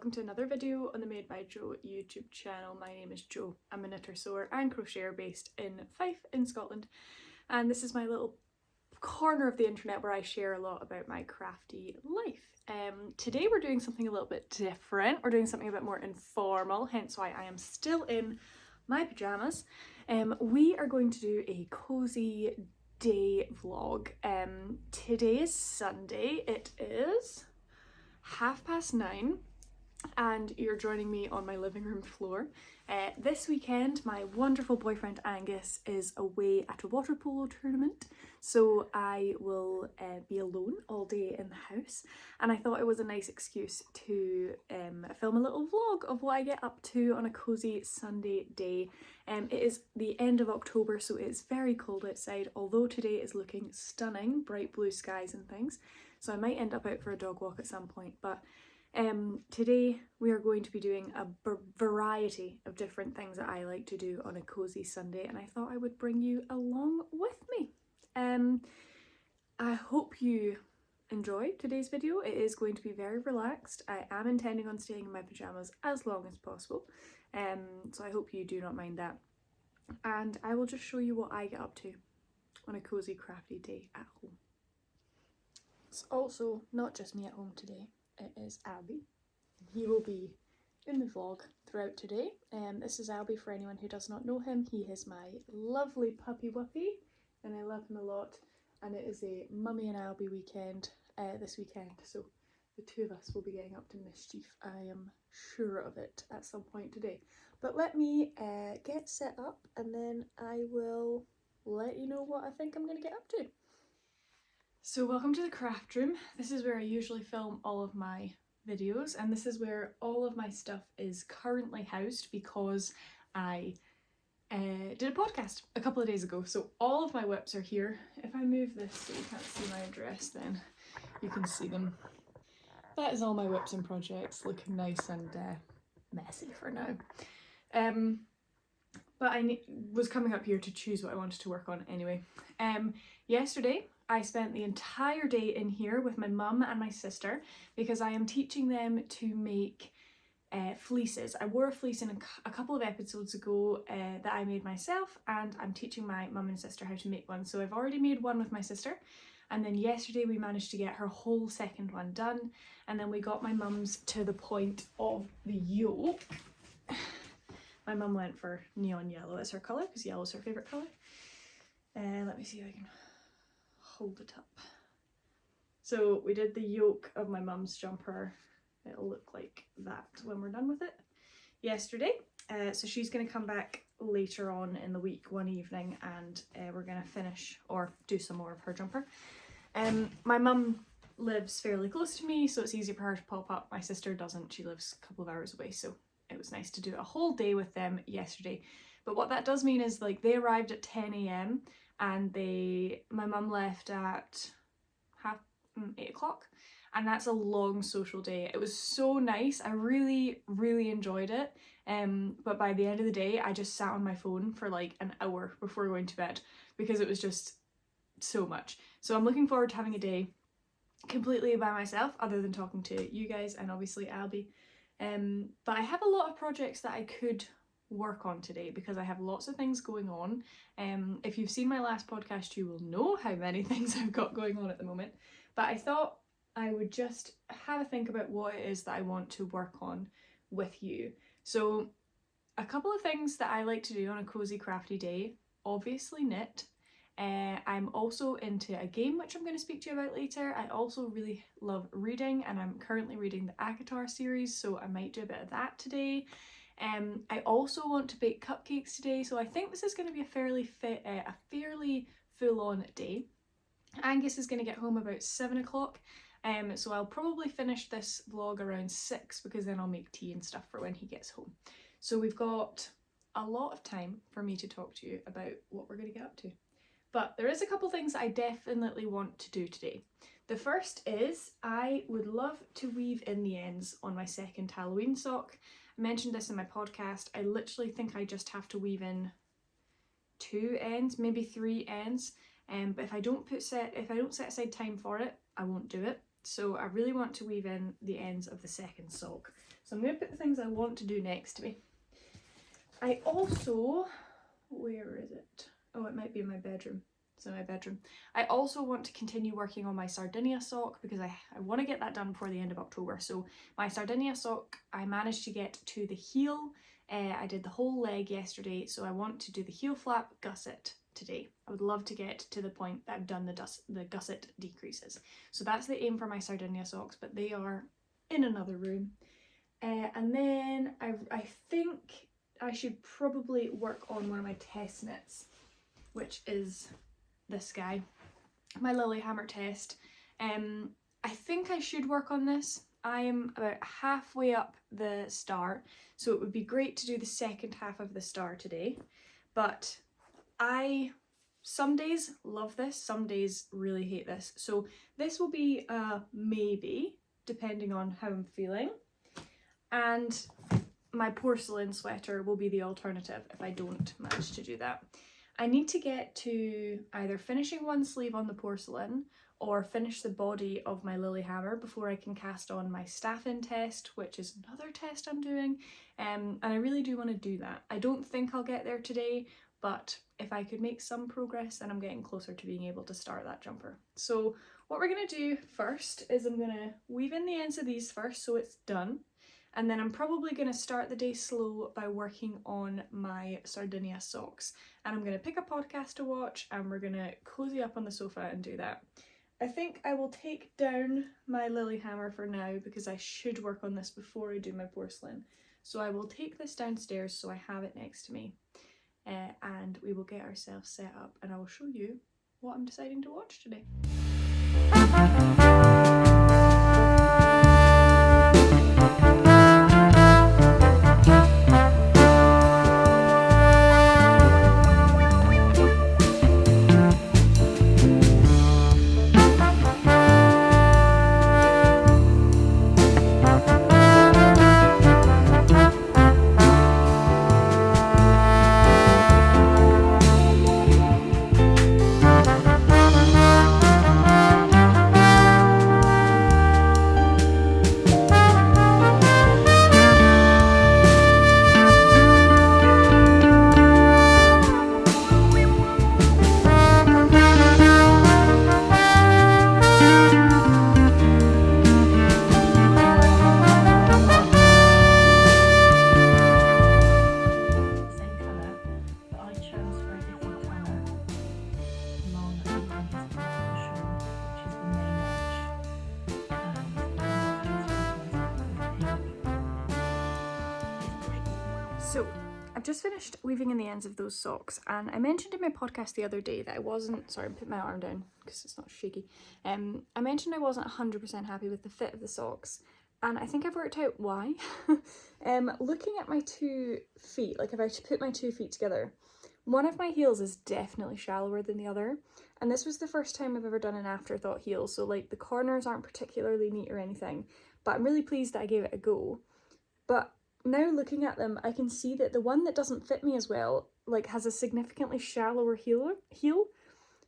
welcome to another video on the Made by Jo YouTube channel. My name is Jo. I'm a knitter, sewer and crocheter based in Fife in Scotland, and this is my little corner of the internet where I share a lot about my crafty life. Today we're doing something a little bit different. We're doing something a bit more informal, hence why I am still in my pyjamas. We are going to do a cozy day vlog. Today is Sunday. It is 9:30 and you're joining me on my living room floor. This weekend my wonderful boyfriend Angus is away at a water polo tournament, so I will be alone all day in the house, and I thought it was a nice excuse to film a little vlog of what I get up to on a cozy Sunday day. It is the end of October, so it's very cold outside, although today is looking stunning, bright blue skies and things, so I might end up out for a dog walk at some point. But today we are going to be doing a variety of different things that I like to do on a cozy Sunday, and I thought I would bring you along with me. I hope you enjoy today's video. It is going to be very relaxed. I am intending on staying in my pyjamas as long as possible, so I hope you do not mind that, and I will just show you what I get up to on a cozy crafty day at home. It's also not just me at home today. It is Albie. He will be in the vlog throughout today. This is Albie for anyone who does not know him. He is my lovely puppy wuppy and I love him a lot, and it is a mummy and Albie weekend this weekend, so the two of us will be getting up to mischief. I am sure of it at some point today. But let me get set up and then I will let you know what I think I'm going to get up to. So welcome to the craft room. This is where I usually film all of my videos, and this is where all of my stuff is currently housed because I did a podcast a couple of days ago. So all of my whips are here. If I move this so you can't see my address, then you can see them. That is all my whips and projects, looking nice and messy for now. But I was coming up here to choose what I wanted to work on anyway. Yesterday I spent the entire day in here with my mum and my sister because I am teaching them to make fleeces. I wore a fleece in a couple of episodes ago that I made myself, and I'm teaching my mum and sister how to make one. So I've already made one with my sister, and then yesterday we managed to get her whole second one done, and then we got my mum's to the point of the yoke. My mum went for neon yellow as her colour because yellow is her favourite colour. Let me see if I can hold it up. So we did the yoke of my mum's jumper. It'll look like that when we're done with it yesterday. So she's going to come back later on in the week one evening, and we're going to finish or do some more of her jumper. My mum lives fairly close to me, so it's easy for her to pop up. My sister doesn't. She lives a couple of hours away, so it was nice to do a whole day with them yesterday. But what that does mean is, like, they arrived at 10 AM and my mum left at 8 o'clock, and that's a long social day. It was so nice. I really enjoyed it, but by the end of the day I just sat on my phone for like an hour before going to bed because it was just so much. So I'm looking forward to having a day completely by myself other than talking to you guys and obviously Albie. But I have a lot of projects that I could work on today because I have lots of things going on. If you've seen my last podcast, you will know how many things I've got going on at the moment, but I thought I would just have a think about what it is that I want to work on with you. So a couple of things that I like to do on a cozy crafty day: obviously knit. I'm also into a game which I'm going to speak to you about later. I also really love reading, and I'm currently reading the Akatar series, so I might do a bit of that today. I also want to bake cupcakes today, so I think this is going to be a fairly full-on day. Angus is going to get home about 7 o'clock, so I'll probably finish this vlog around 6 because then I'll make tea and stuff for when he gets home. So we've got a lot of time for me to talk to you about what we're going to get up to. But there is a couple things I definitely want to do today. The first is I would love to weave in the ends on my second Halloween sock. I mentioned this in my podcast. I literally think I just have to weave in 2 ends, maybe 3 ends. But if I don't set aside time for it, I won't do it. So I really want to weave in the ends of the second sock. So I'm going to put the things I want to do next to me. I also, where is it? Oh, it might be in my bedroom. It's in my bedroom. I also want to continue working on my Sardinia sock because I want to get that done before the end of October. So my Sardinia sock, I managed to get to the heel. I did the whole leg yesterday, so I want to do the heel flap gusset today. I would love to get to the point that I've done the gusset decreases. So that's the aim for my Sardinia socks, but they are in another room. And then I think I should probably work on one of my test knits, which is this guy, my Lilyhammer test. I think I should work on this. I am about halfway up the star, so it would be great to do the second half of the star today, but I some days love this, some days really hate this. So this will be a maybe, depending on how I'm feeling. And my porcelain sweater will be the alternative if I don't manage to do that. I need to get to either finishing one sleeve on the porcelain or finish the body of my Lilyhammer before I can cast on my staff-in test, which is another test I'm doing. And I really do want to do that. I don't think I'll get there today, but if I could make some progress, then I'm getting closer to being able to start that jumper. So what we're going to do first is I'm going to weave in the ends of these first so it's done. And then I'm probably going to start the day slow by working on my Sardinia socks. And I'm going to pick a podcast to watch and we're going to cozy up on the sofa and do that. I think I will take down my Lilyhammer for now because I should work on this before I do my porcelain. So I will take this downstairs so I have it next to me. And we will get ourselves set up and I will show you what I'm deciding to watch today. So I've just finished weaving in the ends of those socks, and I mentioned in my podcast the other day that I wasn't, sorry, put my arm down because it's not shaky. I mentioned I wasn't 100% happy with the fit of the socks, and I think I've worked out why. Looking at my 2 feet, like if I put my 2 feet together, one of my heels is definitely shallower than the other, and this was the first time I've ever done an afterthought heel, so like the corners aren't particularly neat or anything, but I'm really pleased that I gave it a go. But now looking at them, I can see that the one that doesn't fit me as well, like, has a significantly shallower heel.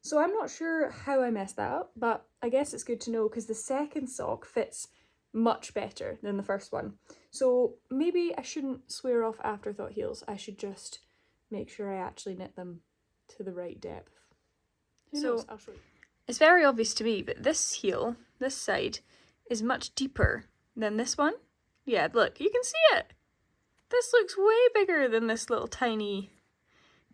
So I'm not sure how I messed that up, but I guess it's good to know because the second sock fits much better than the first one. So maybe I shouldn't swear off afterthought heels. I should just make sure I actually knit them to the right depth. Who knows? I'll show you. It's very obvious to me, but this heel, this side, is much deeper than this one. Yeah, look, you can see it. This looks way bigger than this little tiny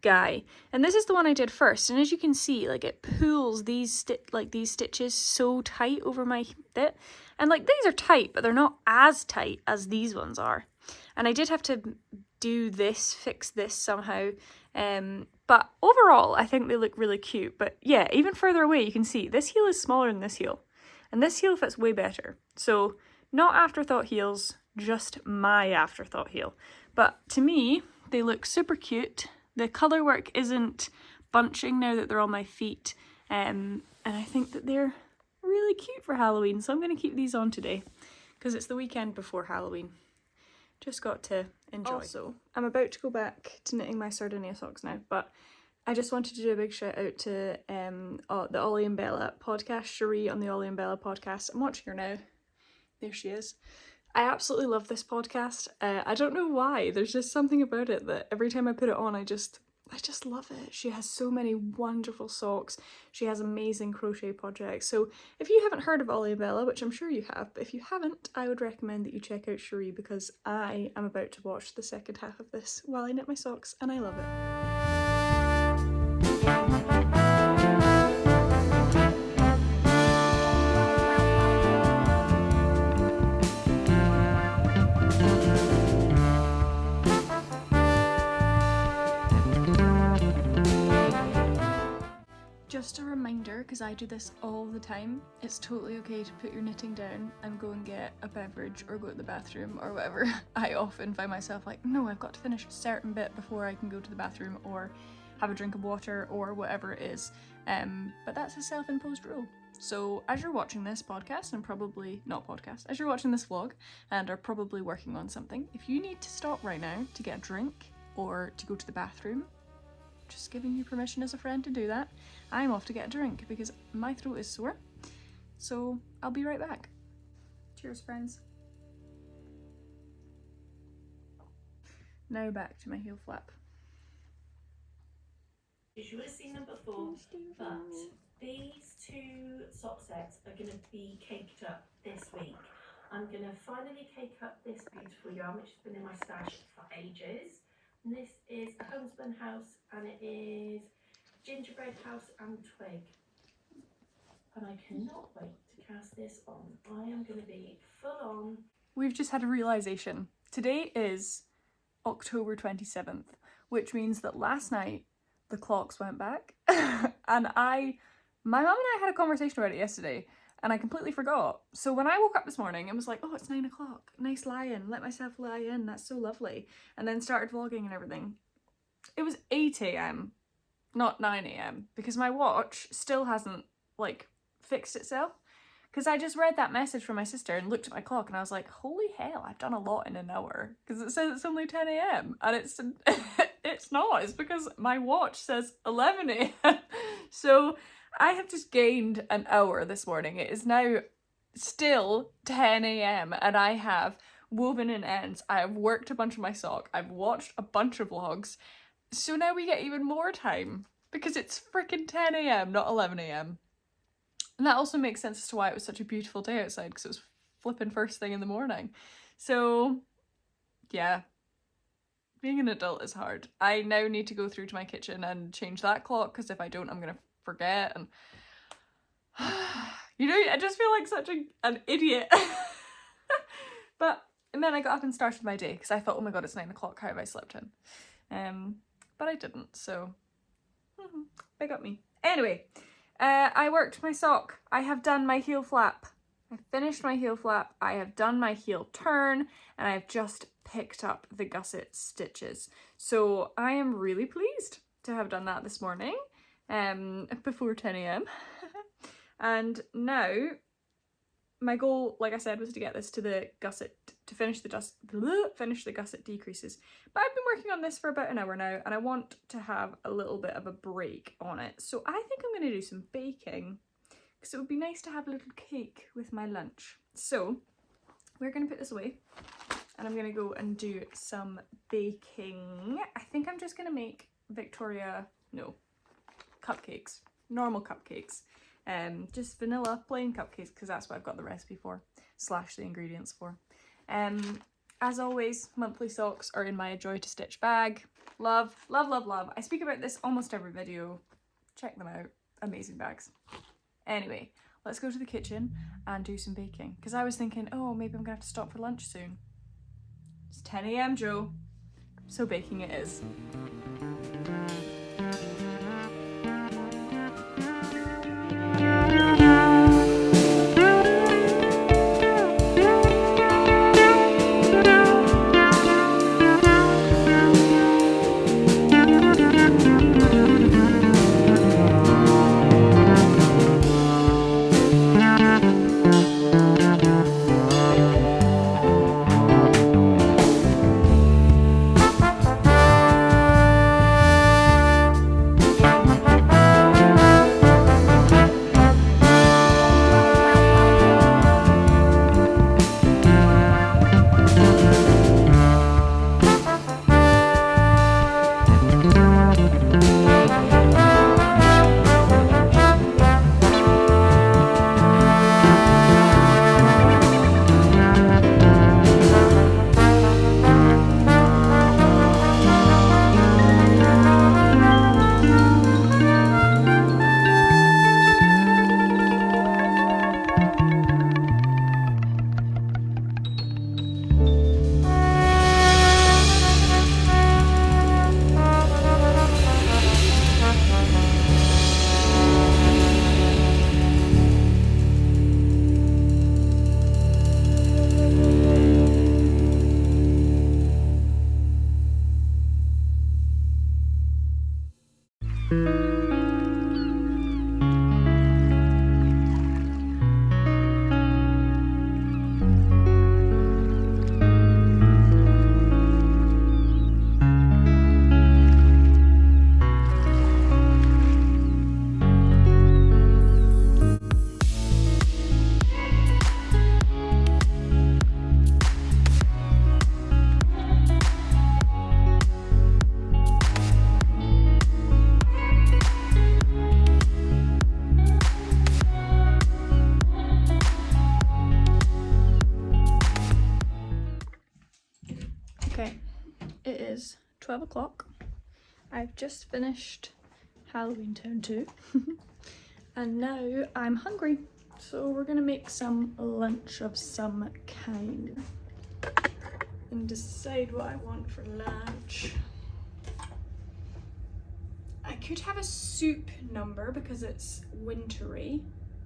guy. And this is the one I did first. And as you can see, like, it pulls these stitches so tight over my bit. And like, these are tight, but they're not as tight as these ones are. And I did have to do this, fix this somehow. But overall, I think they look really cute. But yeah, even further away, you can see this heel is smaller than this heel. And this heel fits way better. So not afterthought heels, just my afterthought heel. But to me, they look super cute. The colour work isn't bunching now that they're on my feet. And I think that they're really cute for Halloween. So I'm going to keep these on today because it's the weekend before Halloween. Just got to enjoy. Also, I'm about to go back to knitting my Sardinia socks now, but I just wanted to do a big shout out to the Ollie and Bella podcast, Cherie on the Ollie and Bella podcast. I'm watching her now. There she is. I absolutely love this podcast. I don't know why. There's just something about it that every time I put it on, I just love it. She has so many wonderful socks. She has amazing crochet projects. So if you haven't heard of Ollie and Bella, which I'm sure you have, but if you haven't, I would recommend that you check out Cherie, because I am about to watch the second half of this while I knit my socks, and I love it. Just a reminder, because I do this all the time, it's totally okay to put your knitting down and go and get a beverage or go to the bathroom or whatever. I often find myself like, no, I've got to finish a certain bit before I can go to the bathroom or have a drink of water or whatever it is. But that's a self-imposed rule. So as you're watching this podcast, and probably not podcast, as you're watching this vlog and are probably working on something, if you need to stop right now to get a drink or to go to the bathroom, just giving you permission as a friend to do that. I'm off to get a drink because my throat is sore. So I'll be right back. Cheers, friends. Now back to my heel flap. You would have seen them before, but these two sock sets are going to be caked up this week. I'm going to finally cake up this beautiful yarn, which has been in my stash for ages. And this is a homespun house, and it is gingerbread house and twig. And I cannot wait to cast this on. I am going to be full on. We've just had a realisation. Today is October 27th, which means that last night the clocks went back and my mum and I had a conversation about it yesterday and I completely forgot. So when I woke up this morning and was like, oh, it's 9 o'clock, nice lie-in, let myself lie in, that's so lovely, and then started vlogging and everything, it was 8 a.m, not 9 a.m, because my watch still hasn't like fixed itself. Because I just read that message from my sister and looked at my clock and I was like, holy hell, I've done a lot in an hour. Because it says it's only 10 a.m. and it's it's not. It's because my watch says 11 a.m. So I have just gained an hour this morning. It is now still 10 a.m. and I have woven in ends. I have worked a bunch of my sock. I've watched a bunch of vlogs. So now we get even more time because it's freaking 10 a.m, not 11 a.m. And that also makes sense as to why it was such a beautiful day outside, because it was flipping first thing in the morning. So, yeah. Being an adult is hard. I now need to go through to my kitchen and change that clock, because if I don't, I'm going to forget. And, you know, I just feel like such an idiot. And then I got up and started my day, because I thought, oh my god, it's 9 o'clock, how have I slept in? But I didn't, so big up me. Anyway. I worked my sock. I have done my heel flap. I finished my heel flap. I have done my heel turn and I've just picked up the gusset stitches. So I am really pleased to have done that this morning before 10 a.m. And now my goal, like I said, was to get this to the gusset, to finish the gusset decreases. But I've been working on this for about an hour now and I want to have a little bit of a break on it. So I think I'm going to do some baking because it would be nice to have a little cake with my lunch. So we're going to put this away and I'm going to go and do some baking. I think I'm just going to make cupcakes, normal cupcakes. Just vanilla plain cupcakes because that's what I've got the recipe for / the ingredients for. As always, monthly socks are in my A Joy to Stitch bag. Love, love, love, love. I speak about this almost every video. Check them out. Amazing bags. Anyway, let's go to the kitchen and do some baking because I was thinking, oh, maybe I'm gonna have to stop for lunch soon. It's 10 a.m, Joe. So baking it is. 12 o'clock. I've just finished Halloween Town 2 and now I'm hungry. So we're gonna make some lunch of some kind and decide what I want for lunch. I could have a soup number because it's wintry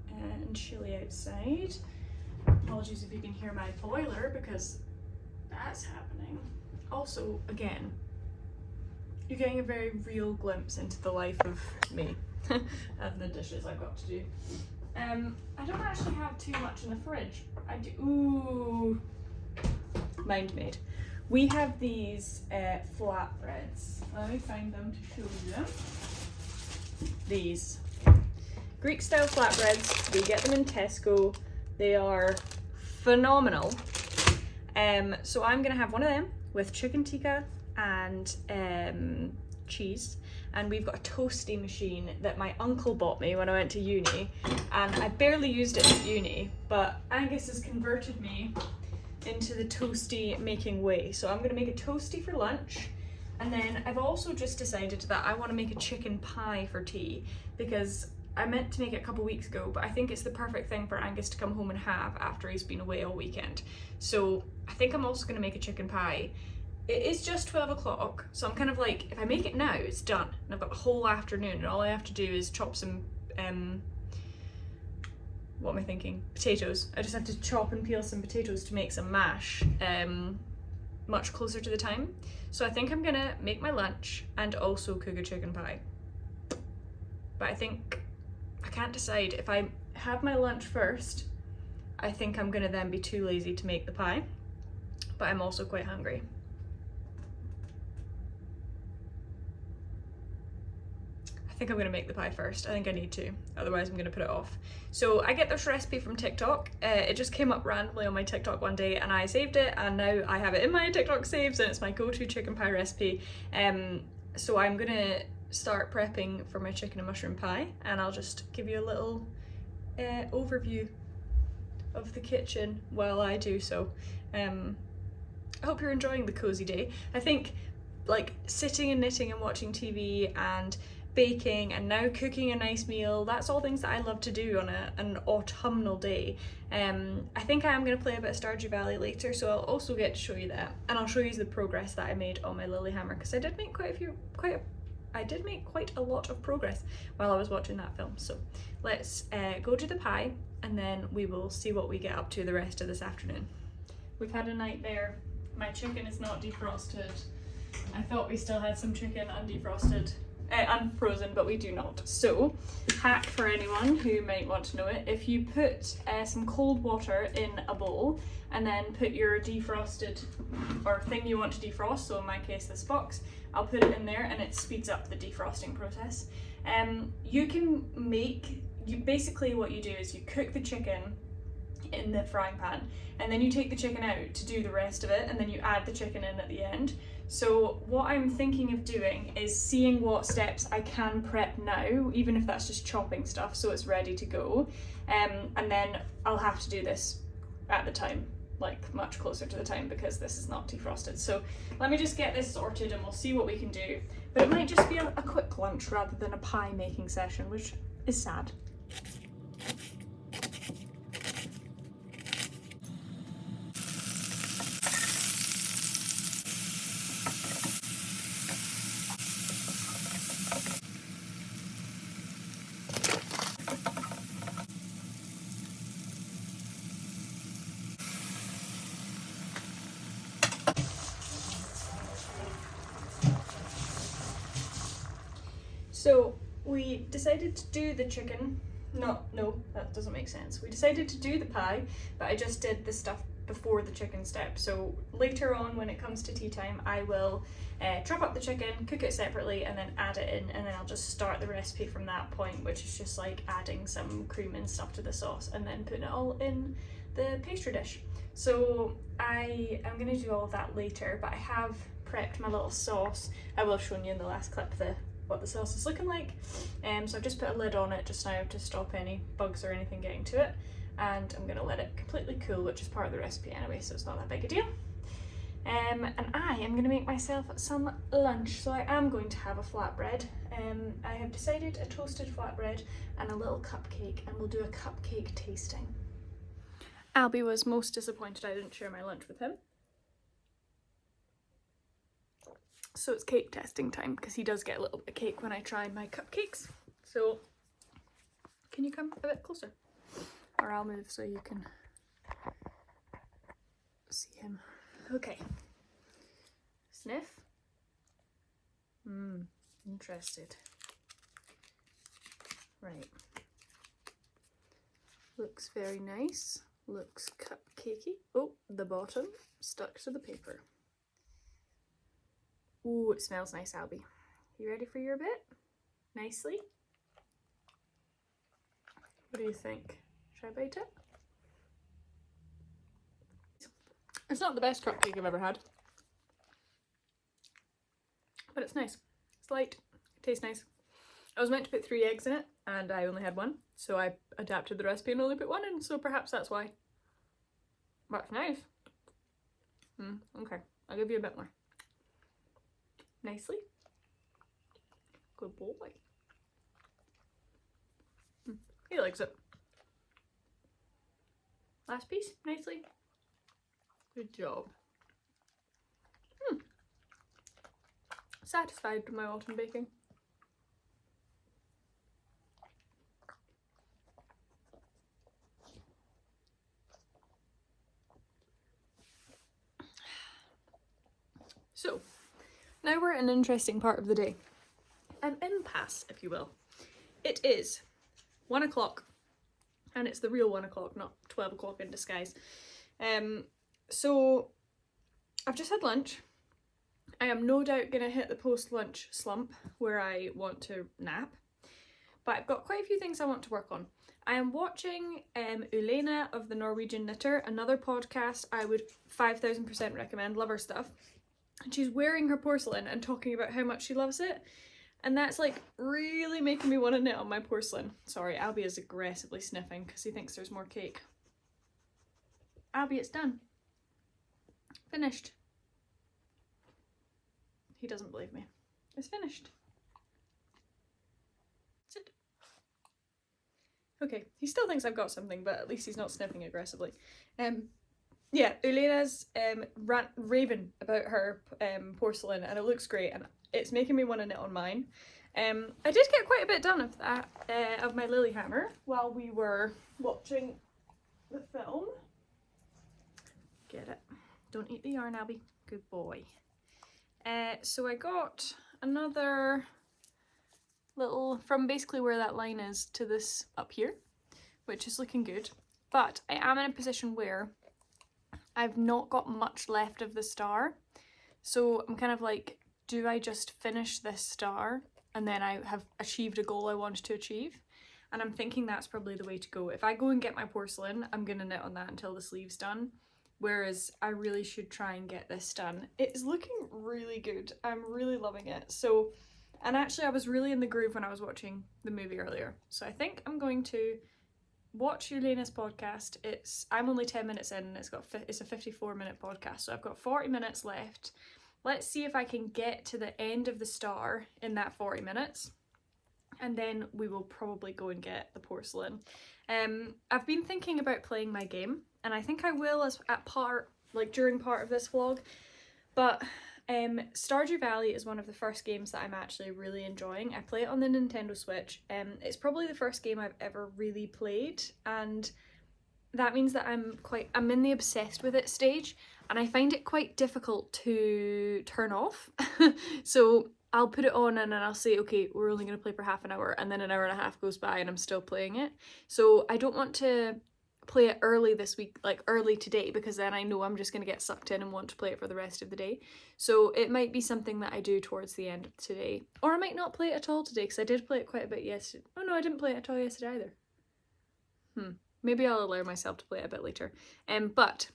and chilly outside. Apologies if you can hear my boiler because that's happening. Also, again, you're getting a very real glimpse into the life of me and the dishes I've got to do. I don't actually have too much in the fridge. I do. Ooh, mind made. We have these flatbreads. Let me find them to show you them. These Greek style flatbreads. We get them in Tesco. They are phenomenal. So I'm gonna have one of them with chicken tikka and cheese. And we've got a toasty machine that my uncle bought me when I went to uni, and I barely used it at uni, but Angus has converted me into the toasty making way. So I'm going to make a toasty for lunch, and then I've also just decided that I want to make a chicken pie for tea, because I meant to make it a couple weeks ago, but I think it's the perfect thing for Angus to come home and have after he's been away all weekend. So I think I'm also going to make a chicken pie. It is just 12 o'clock, so I'm kind of like, if I make it now, it's done. And I've got the whole afternoon, and all I have to do is chop some, what am I thinking? Potatoes. I just have to chop and peel some potatoes to make some mash, much closer to the time. So I think I'm gonna make my lunch and also cook a chicken pie. But I think, I can't decide. If I have my lunch first, I think I'm gonna then be too lazy to make the pie. But I'm also quite hungry. I think I'm gonna make the pie first. I think I need to, otherwise I'm gonna put it off. So I get this recipe from TikTok. It just came up randomly on my TikTok one day and I saved it, and now I have it in my TikTok saves, and it's my go-to chicken pie recipe. So I'm gonna start prepping for my chicken and mushroom pie, and I'll just give you a little overview of the kitchen while I do so. I hope you're enjoying the cozy day. I think like sitting and knitting and watching TV and baking and now cooking a nice meal, that's all things that I love to do on an autumnal day. I think I am going to play a bit of Stardew Valley later, so I'll also get to show you that, and I'll show you the progress that I made on my Lilyhammer, because I did make quite a lot of progress while I was watching that film. So let's go do the pie, and then we will see what we get up to the rest of this afternoon. We've had a nightmare. My chicken is not defrosted. I thought we still had some chicken undefrosted. Unfrozen, but we do not. So, hack for anyone who might want to know it: if you put some cold water in a bowl and then put your defrosted or thing you want to defrost, so in my case this box, I'll put it in there and it speeds up the defrosting process. Basically what you do is you cook the chicken in the frying pan, and then you take the chicken out to do the rest of it, and then you add the chicken in at the end. So what I'm thinking of doing is seeing what steps I can prep now, even if that's just chopping stuff so it's ready to go, and then I'll have to do this at the time, like much closer to the time, because this is not defrosted. So let me just get this sorted and we'll see what we can do. But it might just be a quick lunch rather than a pie making session, which is sad. So we decided to do the chicken. No, that doesn't make sense. We decided to do the pie, but I just did the stuff before the chicken step. So later on, when it comes to tea time, I will chop up the chicken, cook it separately, and then add it in, and then I'll just start the recipe from that point, which is just like adding some cream and stuff to the sauce and then putting it all in the pastry dish. So I am going to do all of that later, but I have prepped my little sauce. I will have shown you in the last clip what the sauce is looking like. So I've just put a lid on it just now to stop any bugs or anything getting to it, and I'm going to let it completely cool, which is part of the recipe anyway, so it's not that big a deal. And I am going to make myself some lunch. So I am going to have a flatbread. I have decided a toasted flatbread and a little cupcake, and we'll do a cupcake tasting. Albie was most disappointed I didn't share my lunch with him. So it's cake testing time, because he does get a little bit of cake when I try my cupcakes. So can you come a bit closer? Or I'll move so you can see him. Okay. Sniff. Interested. Right. Looks very nice. Looks cupcakey. Oh, the bottom stuck to the paper. Ooh, it smells nice, Albie. You ready for your bit? Nicely? What do you think? Should I bite it? It's not the best cupcake I've ever had, but it's nice. It's light, it tastes nice. I was meant to put 3 eggs in it and I only had 1, so I adapted the recipe and only put 1 in, so perhaps that's why. But it's nice. Okay, I'll give you a bit more. Nicely. Good boy. He likes it. Last piece, nicely. Good job. Satisfied with my autumn baking. So, now we're at an interesting part of the day. An impasse, if you will. It is 1 o'clock, and it's the real 1 o'clock, not 12 o'clock in disguise. So I've just had lunch. I am no doubt going to hit the post-lunch slump where I want to nap, but I've got quite a few things I want to work on. I am watching Ulena of the Norwegian Knitter, another podcast I would 5000% recommend, love her stuff. And she's wearing her porcelain and talking about how much she loves it. And that's like really making me want to knit on my porcelain. Sorry, Albie is aggressively sniffing because he thinks there's more cake. Albie, it's done. Finished. He doesn't believe me. It's finished. Sit. Okay, he still thinks I've got something, but at least he's not sniffing aggressively. Yeah, Ulena's raving about her porcelain, and it looks great, and it's making me want to knit on mine. I did get quite a bit done of that, of my Lilyhammer, while we were watching the film. Get it. Don't eat the yarn, Albie. Good boy. So I got another little, from basically where that line is to this up here, which is looking good. But I am in a position where I've not got much left of the star. So I'm kind of like, do I just finish this star and then I have achieved a goal I wanted to achieve? And I'm thinking that's probably the way to go. If I go and get my porcelain, I'm going to knit on that until the sleeve's done. Whereas I really should try and get this done. It's looking really good. I'm really loving it. So, and actually I was really in the groove when I was watching the movie earlier. So I think I'm going to watch Ulena's podcast. I'm only 10 minutes in and it's a 54-minute podcast. So I've got 40 minutes left. Let's see if I can get to the end of the star in that 40 minutes. And then we will probably go and get the porcelain. I've been thinking about playing my game, and I think I will during part of this vlog. But Stardew Valley is one of the first games that I'm actually really enjoying. I play it on the Nintendo Switch. It's probably the first game I've ever really played, and that means that I'm in the obsessed with it stage, and I find it quite difficult to turn off. So I'll put it on and then I'll say, okay, we're only going to play for half an hour, and then an hour and a half goes by and I'm still playing it. So I don't want to play it early this week, like early today, because then I know I'm just going to get sucked in and want to play it for the rest of the day. So it might be something that I do towards the end of today. Or I might not play it at all today, because I did play it quite a bit yesterday. Oh no, I didn't play it at all yesterday either. Maybe I'll allow myself to play it a bit later. But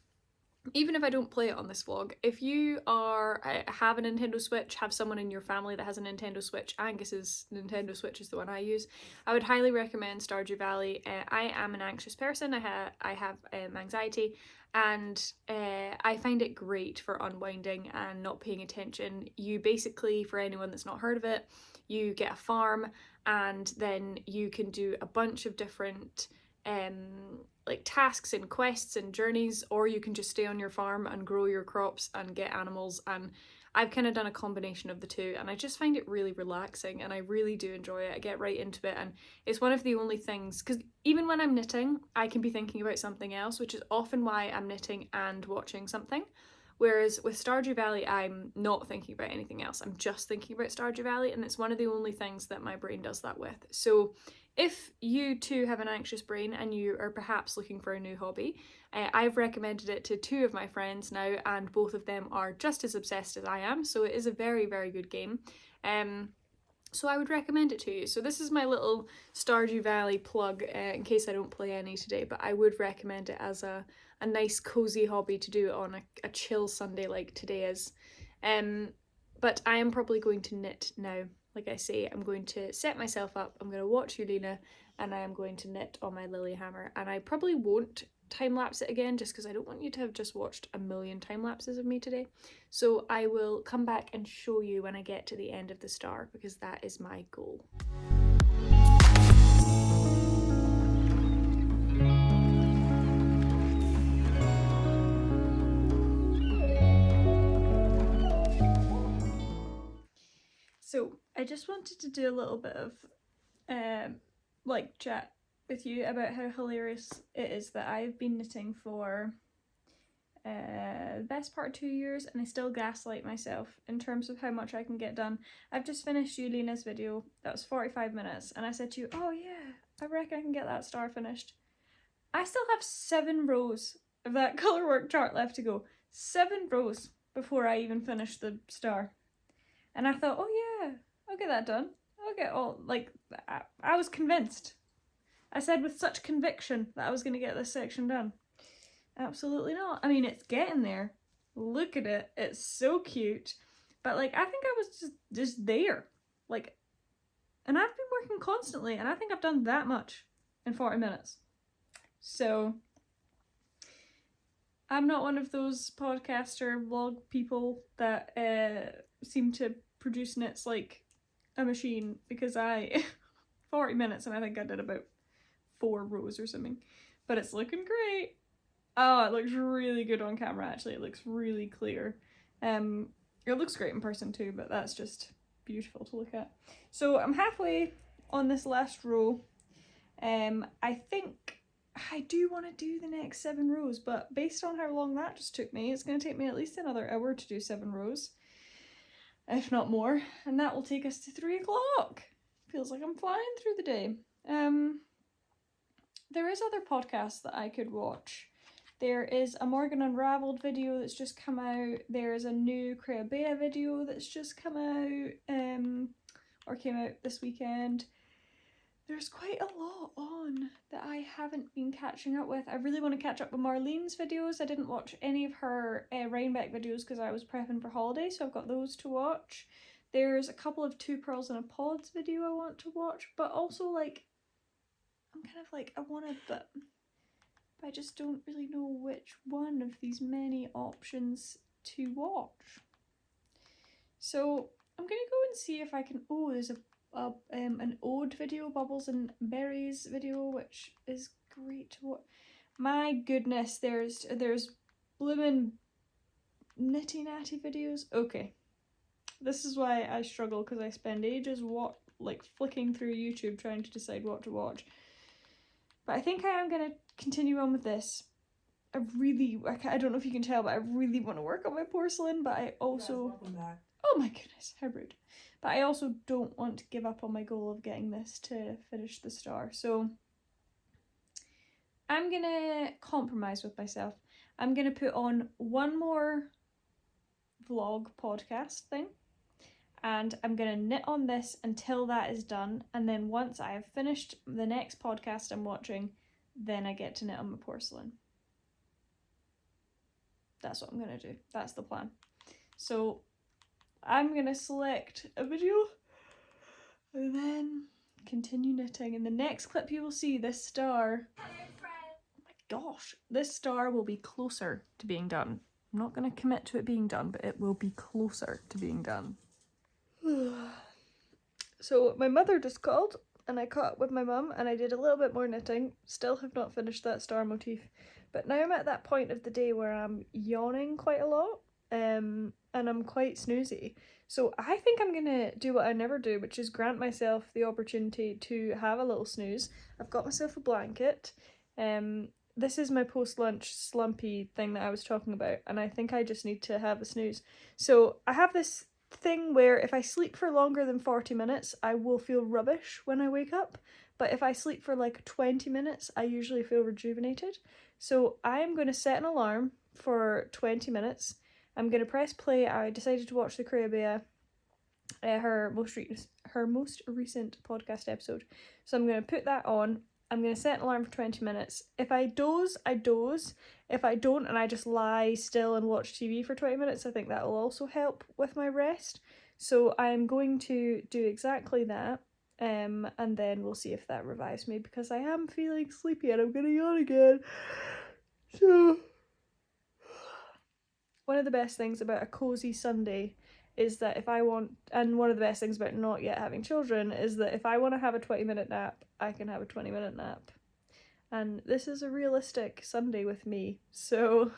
even if I don't play it on this vlog, if you have a Nintendo Switch, have someone in your family that has a Nintendo Switch, Angus's Nintendo Switch is the one I use, I would highly recommend Stardew Valley. I am an anxious person, I have anxiety, and I find it great for unwinding and not paying attention. You basically, for anyone that's not heard of it, you get a farm and then you can do a bunch of different like tasks and quests and journeys, or you can just stay on your farm and grow your crops and get animals, and I've kind of done a combination of the two, and I just find it really relaxing and I really do enjoy it. I get right into it, and it's one of the only things, because even when I'm knitting I can be thinking about something else, which is often why I'm knitting and watching something. Whereas with Stardew Valley, I'm not thinking about anything else. I'm just thinking about Stardew Valley, and it's one of the only things that my brain does that with. So if you too have an anxious brain and you are perhaps looking for a new hobby, I've recommended it to 2 of my friends now, and both of them are just as obsessed as I am. So it is a very, very good game. So I would recommend it to you. So this is my little Stardew Valley plug, in case I don't play any today, but I would recommend it as a nice cozy hobby to do on a chill Sunday like today is. But I am probably going to knit now. Like I say, I'm going to set myself up, I'm going to watch Yulina, and I am going to knit on my Lilyhammer. And I probably won't time-lapse it again, just because I don't want you to have just watched a million time-lapses of me today. So I will come back and show you when I get to the end of the star, because that is my goal. So I just wanted to do a little bit of like chat with you about how hilarious it is that I've been knitting for the best part of 2 years, and I still gaslight myself in terms of how much I can get done. I've just finished Yulina's video, that was 45 minutes, and I said to you, oh yeah, I reckon I can get that star finished. I still have 7 rows of that colourwork chart left to go. 7 rows before I even finish the star. And I thought, oh yeah, I'll get that done. I'll get all, like, I was convinced. I said with such conviction that I was going to get this section done. Absolutely not. I mean, it's getting there. Look at it. It's so cute. But, like, I think I was just there. Like, and I've been working constantly, and I think I've done that much in 40 minutes. So, I'm not one of those podcaster vlog people that seem to produce knits like a machine, because 40 minutes and I think I did about 4 rows or something, but it's looking great. Oh, it looks really good on camera actually. It looks really clear. It looks great in person too, but that's just beautiful to look at. So I'm halfway on this last row. I think I do want to do the next 7 rows, but based on how long that just took me, it's going to take me at least another hour to do 7 rows, if not more, and that will take us to 3 o'clock. Feels like I'm flying through the day. There is other podcasts that I could watch. There is a Morgan Unraveled video that's just come out. There is a new Creabea video that's just come out, or came out this weekend. There's quite a lot on that I haven't been catching up with. I really want to catch up with Marlene's videos. I didn't watch any of her Rhinebeck videos because I was prepping for holiday, so I've got those to watch. There's a couple of 2 Pearls in a Pod's video I want to watch, but also, like, I'm kind of like, I want to, but I just don't really know which one of these many options to watch. So I'm gonna go and see if I can, oh, there's an ode video, Bubbles and Berries video, which is great to watch. My goodness, there's bloomin' nitty natty videos. Okay, this is why I struggle, because I spend ages flicking through YouTube trying to decide what to watch. But I think I am gonna continue on with this. I don't know if you can tell, but I really want to work on my porcelain, but I also... Yes, welcome back. Oh my goodness, how rude. But I also don't want to give up on my goal of getting this to finish the star. So I'm gonna compromise with myself. I'm gonna put on one more vlog podcast thing, and I'm gonna knit on this until that is done, and then once I have finished the next podcast I'm watching, then I get to knit on my porcelain. that's what I'm gonna do. That's the plan. So I'm gonna select a video and then continue knitting. In the next clip you will see this star. Oh my gosh, this star will be closer to being done. I'm not gonna commit to it being done, but it will be closer to being done. So my mother just called and I caught up with my mum and I did a little bit more knitting. Still have not finished that star motif. But now I'm at that point of the day where I'm yawning quite a lot and I'm quite snoozy. So I think I'm gonna do what I never do, which is grant myself the opportunity to have a little snooze. I've got myself a blanket. This is my post-lunch slumpy thing that I was talking about, and I think I just need to have a snooze. So I have this thing where if I sleep for longer than 40 minutes, I will feel rubbish when I wake up. But if I sleep for like 20 minutes, I usually feel rejuvenated. So I am going to set an alarm for 20 minutes. I'm going to press play. I decided to watch the Crabea, her most recent podcast episode. So I'm going to put that on. I'm going to set an alarm for 20 minutes. If I doze, I doze. If I don't and I just lie still and watch TV for 20 minutes, I think that will also help with my rest. So I'm going to do exactly that. And then we'll see if that revives me, because I am feeling sleepy and I'm going to yawn again. So one of the best things about a cozy Sunday is that if I want, and one of the best things about not yet having children is that if I want to have a 20-minute nap, I can have a 20-minute nap. And this is a realistic Sunday with me, so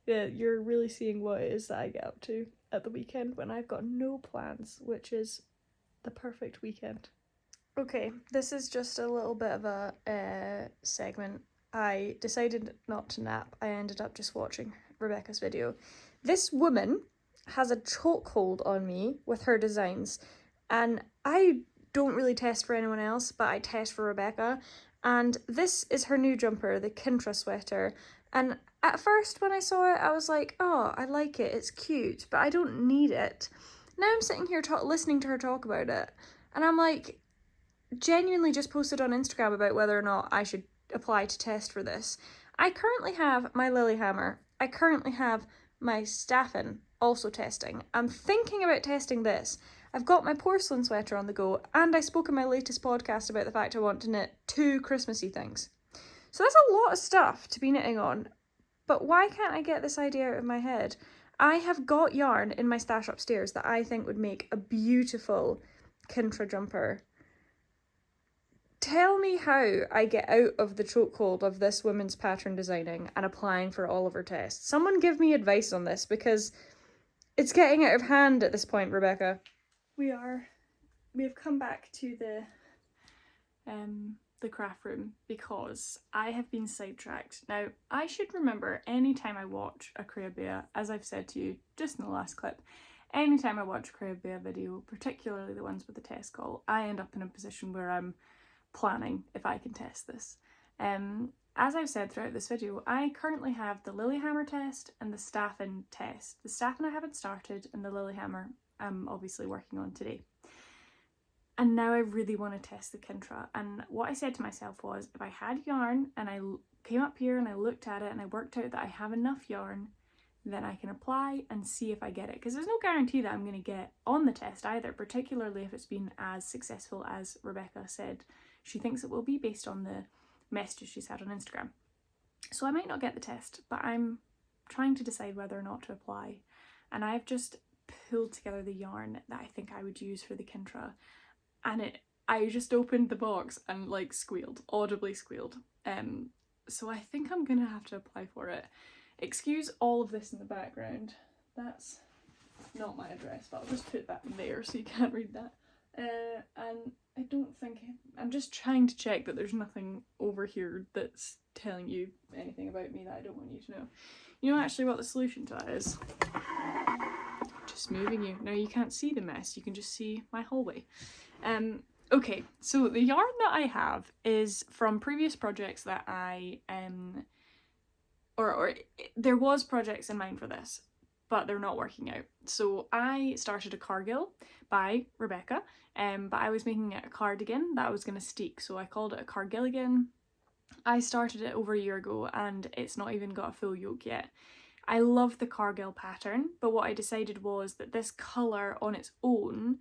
yeah, you're really seeing what it is that I get up to at the weekend when I've got no plans, which is the perfect weekend. Okay, this is just a little bit of a segment. I decided not to nap. I ended up just watching Rebecca's video. This woman has a chokehold on me with her designs, and I don't really test for anyone else, but I test for Rebecca. And this is her new jumper, the Kintra sweater. And at first when I saw it, I was like, oh, I like it, it's cute, but I don't need it. Now I'm sitting here listening to her talk about it, and I'm like, genuinely just posted on Instagram about whether or not I should apply to test for this. I currently have my Lilyhammer. I currently have my Staffin also testing. I'm thinking about testing this. I've got my porcelain sweater on the go, and I spoke in my latest podcast about the fact I want to knit 2 Christmassy things. So that's a lot of stuff to be knitting on, but why can't I get this idea out of my head? I have got yarn in my stash upstairs that I think would make a beautiful Kintra jumper. Tell me how I get out of the chokehold of this woman's pattern designing and applying for all of her tests. Someone give me advice on this, because it's getting out of hand at this point, Rebecca. We have come back to the craft room because I have been sidetracked. Now, I should remember anytime I watch a Crabea, as I've said to you just in the last clip, anytime I watch a Crabea video, particularly the ones with the test call, I end up in a position where I'm planning if I can test this. As I've said throughout this video, I currently have the Lilyhammer test and the Staffin test. The Staffin I haven't started, and the Lilyhammer I'm obviously working on today. And now I really want to test the Kintra. And what I said to myself was, if I had yarn and I came up here and I looked at it and I worked out that I have enough yarn, then I can apply and see if I get it. Because there's no guarantee that I'm going to get on the test either, particularly if it's been as successful as Rebecca said she thinks it will be based on the messages she's had on Instagram. So I might not get the test, but I'm trying to decide whether or not to apply. And I've just pulled together the yarn that I think I would use for the Kintra, and I just opened the box and like squealed, audibly squealed. So I think I'm gonna have to apply for it. Excuse all of this in the background. That's not my address, but I'll just put that in there so you can't read that. And I don't think, I'm just trying to check that there's nothing over here that's telling you anything about me that I don't want you to know. You know actually what the solution to that is? Just moving you. Now you can't see the mess, you can just see my hallway. Okay, so the yarn that I have is from previous projects that I, there was projects in mind for this, but they're not working out. So I started a Cargill by Rebecca, but I was making it a cardigan that I was going to steek, so I called it a Cargilligan. I started it over a year ago and it's not even got a full yoke yet. I love the Cargill pattern, but what I decided was that this colour on its own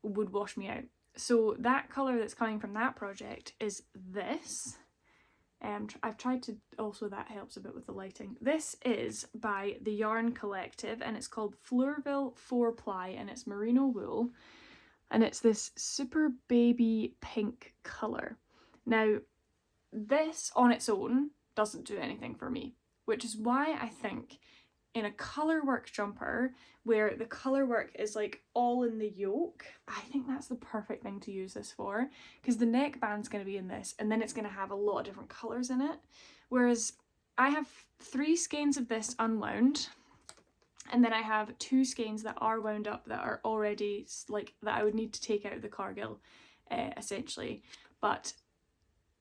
would wash me out. So that colour that's coming from that project is this. I've tried to, also that helps a bit with the lighting. This is by the Yarn Collective and it's called Fleurville 4-ply and it's merino wool. And it's this super baby pink colour. Now, this on its own doesn't do anything for me, which is why I think in a colourwork jumper where the colourwork is like all in the yoke, I think that's the perfect thing to use this for, because the neckband's going to be in this and then it's going to have a lot of different colours in it. Whereas I have 3 skeins of this unwound, and then I have 2 skeins that are wound up that are already like that I would need to take out of the Cargill essentially. But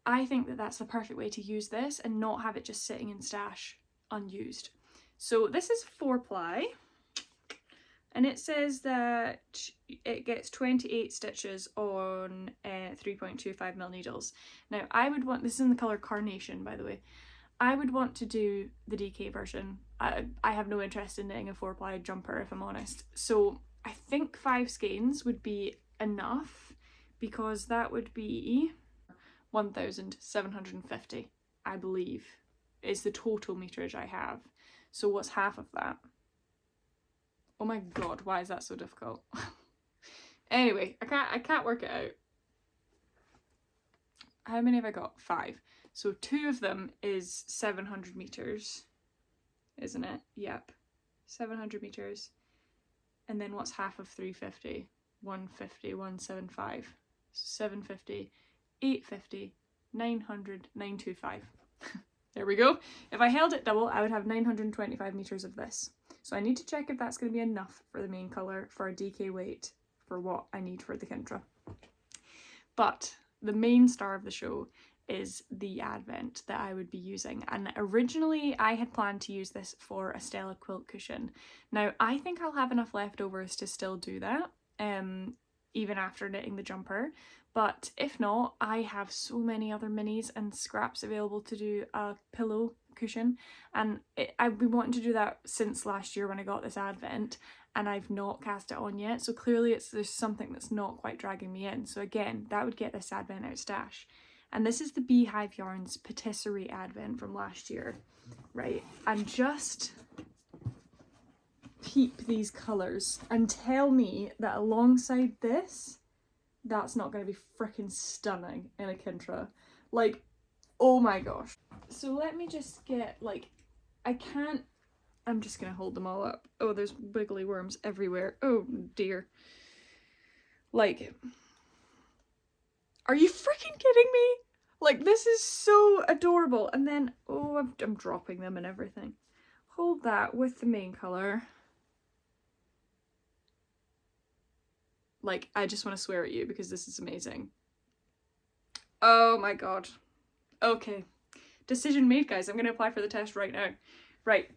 I think that that's the perfect way to use this and not have it just sitting in stash unused. So this is 4-ply and it says that it gets 28 stitches on 3.25mm needles. Now I would want, this is in the colour Carnation by the way, I would want to do the DK version. I have no interest in knitting a 4-ply jumper if I'm honest. So I think 5 skeins would be enough because that would be 1,750, I believe, is the total meterage I have. So what's half of that? Oh my god, why is that so difficult? Anyway, I can't work it out. How many have I got? 5. So 2 of them is 700 meters, isn't it? Yep, 700 meters. And then what's half of 350? 150, 175, 750, 850, 900, 925. There we go. If I held it double, I would have 925 meters of this. So I need to check if that's going to be enough for the main colour for a DK weight for what I need for the Kintra. But the main star of the show is the Advent that I would be using, and originally I had planned to use this for a Stella quilt cushion. Now I think I'll have enough leftovers to still do that even after knitting the jumper, but if not, I have so many other minis and scraps available to do a pillow cushion, and I've been wanting to do that since last year when I got this Advent and I've not cast it on yet, so clearly there's something that's not quite dragging me in. So again, that would get this Advent out stash. And this is the Beehive Yarns Patisserie Advent from last year, right? And just peep these colours and tell me that alongside this, that's not going to be freaking stunning in a Kintra. Like, oh my gosh. So let me just get, like, I'm just going to hold them all up. Oh, there's wiggly worms everywhere. Oh dear. Like, are you freaking kidding me? Like, this is so adorable. And then, oh, I'm dropping them and everything. Hold that with the main colour. Like, I just want to swear at you because this is amazing. Oh my god. Okay. Decision made, guys. I'm going to apply for the test right now. Right.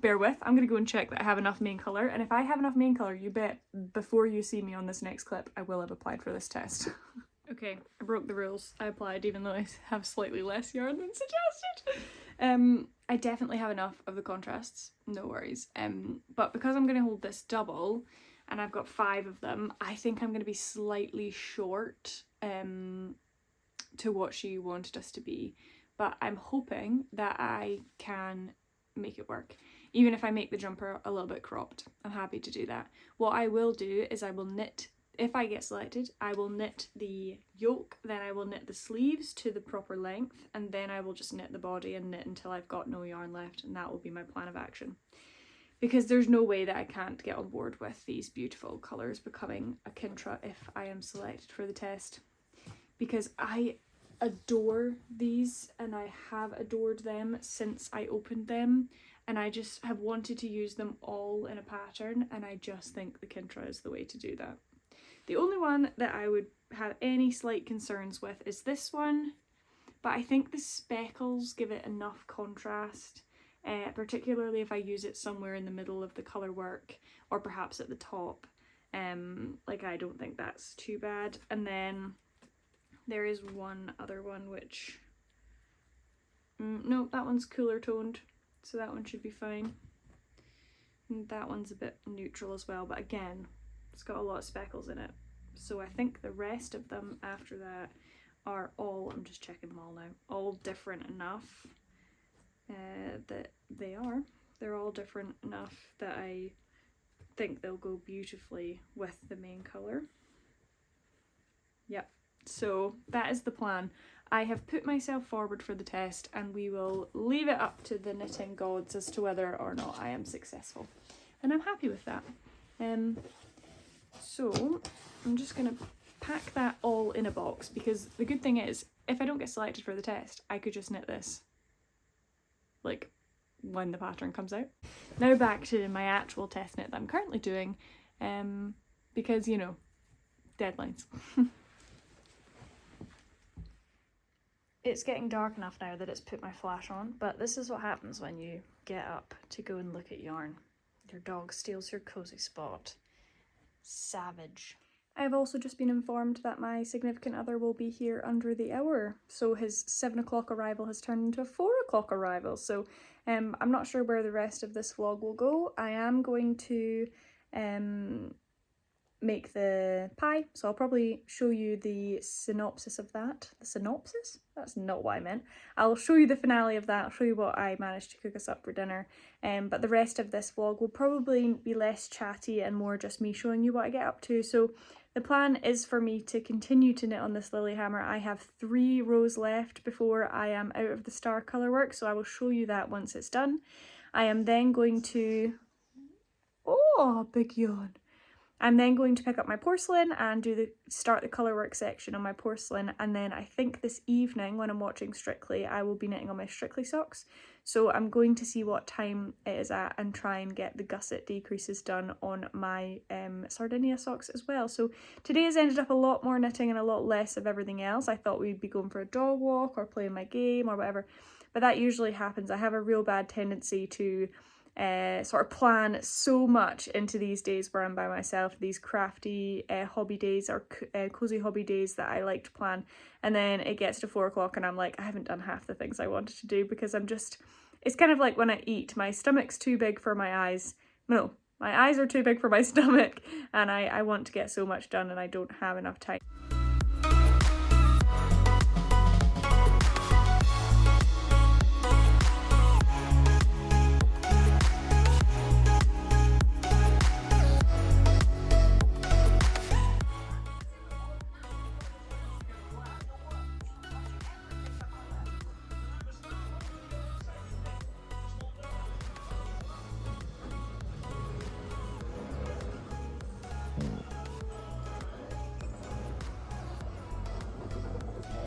Bear with. I'm going to go and check that I have enough main colour. And if I have enough main colour, you bet before you see me on this next clip, I will have applied for this test. Okay, I broke the rules. I applied even though I have slightly less yarn than suggested. I definitely have enough of the contrasts, no worries. But because I'm going to hold this double and I've got 5 of them, I think I'm going to be slightly short to what she wanted us to be. But I'm hoping that I can make it work. Even if I make the jumper a little bit cropped, I'm happy to do that. What I will do is I will knit, if I get selected, I will knit the yoke, then I will knit the sleeves to the proper length, and then I will just knit the body and knit until I've got no yarn left, and that will be my plan of action. Because there's no way that I can't get on board with these beautiful colours becoming a Kintra if I am selected for the test. Because I adore these and I have adored them since I opened them, and I just have wanted to use them all in a pattern, and I just think the Kintra is the way to do that. The only one that I would have any slight concerns with is this one, but I think the speckles give it enough contrast, particularly if I use it somewhere in the middle of the colour work or perhaps at the top. Like, I don't think that's too bad. And then there is one other one which, no, that one's cooler toned. so that one should be fine. And that one's a bit neutral as well, but again, it's got a lot of speckles in it. So I think the rest of them after that are all, I'm just checking them all now, all different enough that they're all different enough that I think they'll go beautifully with the main colour. Yep, so that is the plan. I have put myself forward for the test and we will leave it up to the knitting gods as to whether or not I am successful. And I'm happy with that. So I'm just going to pack that all in a box, because the good thing is, if I don't get selected for the test, I could just knit this like when the pattern comes out. Now back to my actual test knit that I'm currently doing, because, you know, deadlines. It's getting dark enough now that it's put my flash on, but this is what happens when you get up to go and look at yarn. Your dog steals your cozy spot. Savage. I've also just been informed that my significant other will be here under the hour, so his 7 o'clock arrival has turned into a 4 o'clock arrival, so I'm not sure where the rest of this vlog will go. I am going to make the pie, so I'll probably show you the synopsis of that. The synopsis? That's not what I meant. I'll show you the finale of that, I'll show you what I managed to cook us up for dinner, but the rest of this vlog will probably be less chatty and more just me showing you what I get up to. So the plan is for me to continue to knit on this Lilyhammer. I have 3 rows left before I am out of the star colour work, so I will show you that once it's done. I am then going to... Oh, big yawn. I'm then going to pick up my porcelain and start the colourwork section on my porcelain, and then I think this evening when I'm watching Strictly I will be knitting on my Strictly socks. So I'm going to see what time it is at and try and get the gusset decreases done on my Sardinia socks as well. So today has ended up a lot more knitting and a lot less of everything else. I thought we'd be going for a dog walk or playing my game or whatever, but that usually happens. I have a real bad tendency to sort of plan so much into these days where I'm by myself, these crafty hobby days or cozy hobby days that I like to plan, and then it gets to 4 o'clock and I'm like, I haven't done half the things I wanted to do, because I'm just, it's kind of like when I eat, my stomach's too big for my eyes. No, my eyes are too big for my stomach, and I want to get so much done and I don't have enough time.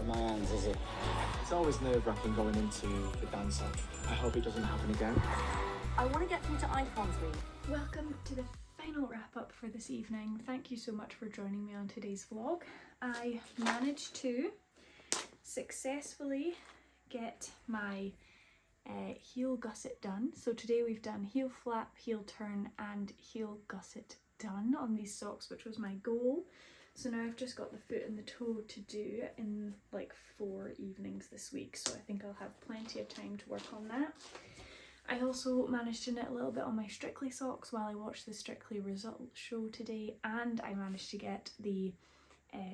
My hands, is it? It's always nerve-wracking going into the dance-off. I hope it doesn't happen again. I want to get through to Icons Week. Welcome to the final wrap-up for this evening. Thank you so much for joining me on today's vlog. I managed to successfully get my heel gusset done. So today we've done heel flap, heel turn and heel gusset done on these socks, which was my goal. So now I've just got the foot and the toe to do in like 4 evenings this week, so I think I'll have plenty of time to work on that. I also managed to knit a little bit on my Strictly socks while I watched the Strictly result show today, and I managed to get the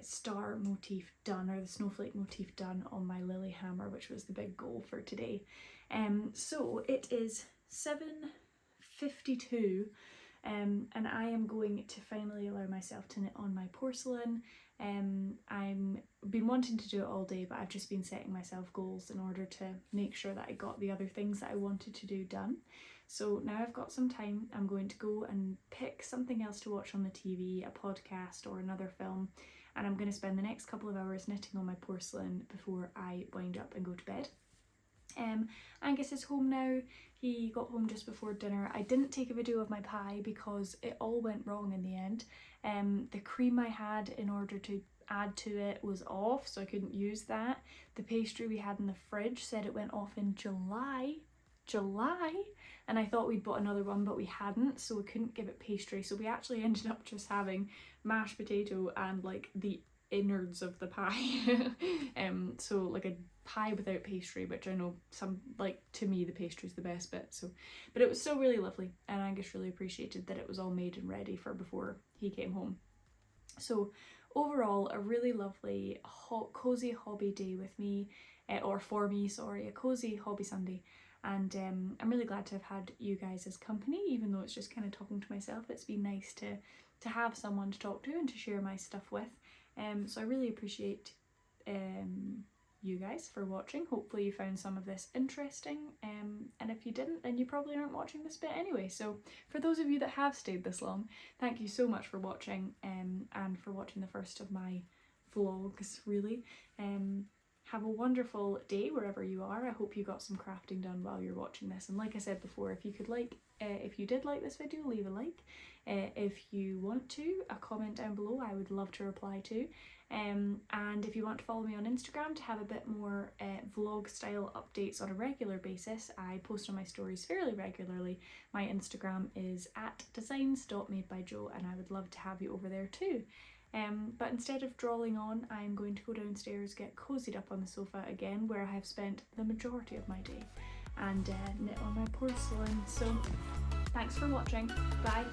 star motif done, or the snowflake motif done on my Lilyhammer, which was the big goal for today. So it is 7:52. And I am going to finally allow myself to knit on my porcelain. I've been wanting to do it all day, but I've just been setting myself goals in order to make sure that I got the other things that I wanted to do done. So now I've got some time, I'm going to go and pick something else to watch on the TV, a podcast or another film, and I'm going to spend the next couple of hours knitting on my porcelain before I wind up and go to bed. Angus is home now. He got home just before dinner. I didn't take a video of my pie because it all went wrong in the end. The cream I had in order to add to it was off, so I couldn't use that. The pastry we had in the fridge said it went off in July, and I thought we'd bought another one but we hadn't, so we couldn't give it pastry, so we actually ended up just having mashed potato and like the innards of the pie. So like a pie without pastry, which I know some, like, to me the pastry's the best bit. So, but it was still really lovely, and Angus really appreciated that it was all made and ready for before he came home. So overall, a really lovely cozy hobby day with me, or for me, sorry, a cozy hobby Sunday. And I'm really glad to have had you guys as company, even though it's just kind of talking to myself. It's been nice to have someone to talk to and to share my stuff with. So I really appreciate you guys for watching. Hopefully you found some of this interesting, and if you didn't, then you probably aren't watching this bit anyway. So for those of you that have stayed this long, thank you so much for watching, and for watching the first of my vlogs, really. Have a wonderful day wherever you are. I hope you got some crafting done while you're watching this. And like I said before, if you did like this video, leave a like. If you want to, a comment down below, I would love to reply to. And if you want to follow me on Instagram to have a bit more vlog style updates on a regular basis, I post on my stories fairly regularly. My Instagram is @designs.madebyjo, and I would love to have you over there too. But instead of drawling on, I'm going to go downstairs, get cozied up on the sofa again, where I have spent the majority of my day, and knit on my porcelain. So thanks for watching. Bye.